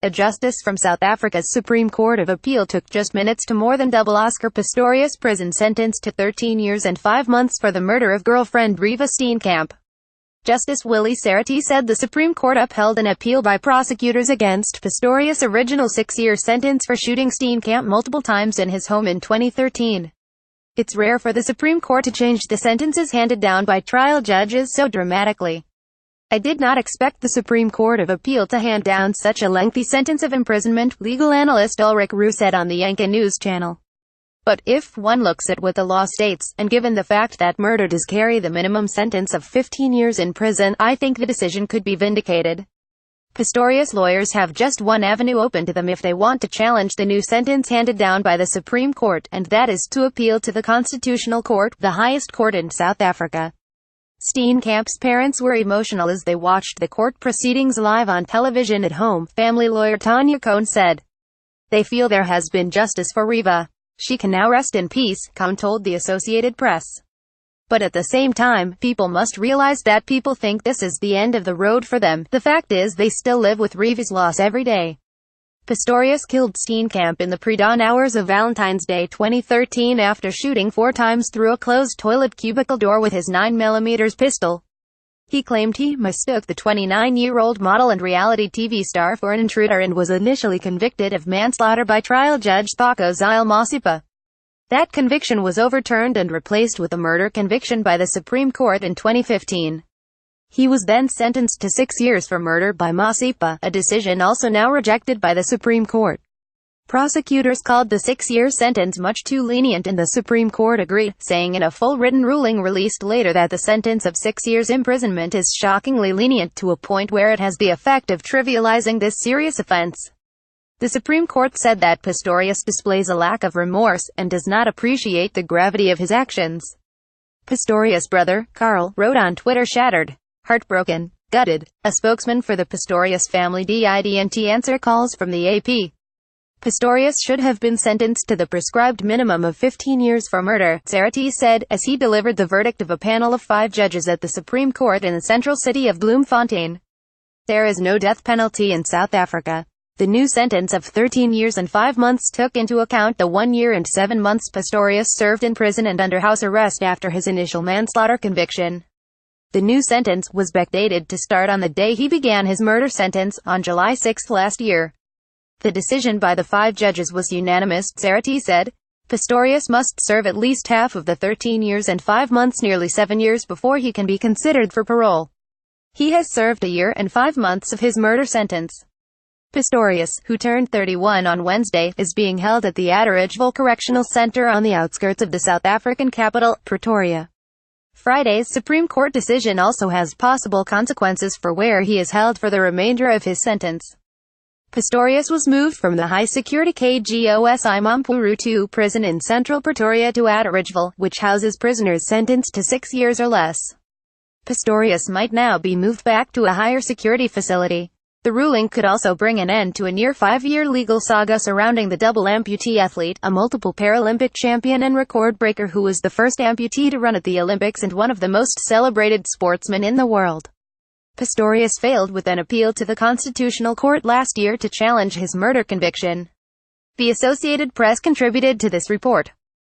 A justice from South Africa's Supreme Court of Appeal took just minutes to more than double Oscar Pistorius' prison sentence to 13 years and 5 months for the murder of girlfriend Reeva Steenkamp. Justice Willie Sarati said the Supreme Court upheld an appeal by prosecutors against Pistorius' original 6-year sentence for shooting Steenkamp multiple times in his home in 2013. It's rare for the Supreme Court to change the sentences handed down by trial judges so dramatically. I did not expect the Supreme Court of Appeal to hand down such a lengthy sentence of imprisonment, legal analyst Ulrich Rue said on the Yanka News channel. But if one looks at what the law states, and given the fact that murder does carry the minimum sentence of 15 years in prison, I think the decision could be vindicated. Pistorius' lawyers have just one avenue open to them if they want to challenge the new sentence handed down by the Supreme Court, and that is to appeal to the Constitutional Court, the highest court in South Africa. Steenkamp's parents were emotional as they watched the court proceedings live on television at home, family lawyer Tanya Cohn said. They feel there has been justice for Reeva. She can now rest in peace, Cohn told the Associated Press. But at the same time, people must realize that people think this is the end of the road for them. The fact is they still live with Reeva's loss every day. Pistorius killed Steenkamp in the pre-dawn hours of Valentine's Day 2013 after shooting 4 times through a closed toilet cubicle door with his 9mm pistol. He claimed he mistook the 29-year-old model and reality TV star for an intruder and was initially convicted of manslaughter by trial judge Thokozile Masipa. That conviction was overturned and replaced with a murder conviction by the Supreme Court in 2015. He was then sentenced to 6 years for murder by Masipa, a decision also now rejected by the Supreme Court. Prosecutors called the 6-year sentence much too lenient and the Supreme Court agreed, saying in a full written ruling released later that the sentence of 6 years imprisonment is shockingly lenient to a point where it has the effect of trivializing this serious offense. The Supreme Court said that Pistorius displays a lack of remorse and does not appreciate the gravity of his actions. Pistorius' brother, Carl, wrote on Twitter, "Shattered. Heartbroken. Gutted." A spokesman for the Pistorius family didn't answer calls from the AP. Pistorius should have been sentenced to the prescribed minimum of 15 years for murder, Sarati said, as he delivered the verdict of a panel of 5 judges at the Supreme Court in the central city of Bloemfontein. There is no death penalty in South Africa. The new sentence of 13 years and 5 months took into account the 1 year and 7 months Pistorius served in prison and under house arrest after his initial manslaughter conviction. The new sentence was backdated to start on the day he began his murder sentence, on July 6 last year. The decision by the 5 judges was unanimous, Sarati said. Pistorius must serve at least half of the 13 years and 5 months, nearly 7 years, before he can be considered for parole. He has served 1 year and 5 months of his murder sentence. Pistorius, who turned 31 on Wednesday, is being held at the Atteridgeville Correctional Center on the outskirts of the South African capital, Pretoria. Friday's Supreme Court decision also has possible consequences for where he is held for the remainder of his sentence. Pistorius was moved from the high-security KGOS Imampuru 2 prison in central Pretoria to Atteridgeville, which houses prisoners sentenced to 6 years or less. Pistorius might now be moved back to a higher security facility. The ruling could also bring an end to a near 5-year legal saga surrounding the double amputee athlete, a multiple Paralympic champion and record breaker who was the first amputee to run at the Olympics and one of the most celebrated sportsmen in the world. Pistorius failed with an appeal to the Constitutional Court last year to challenge his murder conviction. The Associated Press contributed to this report.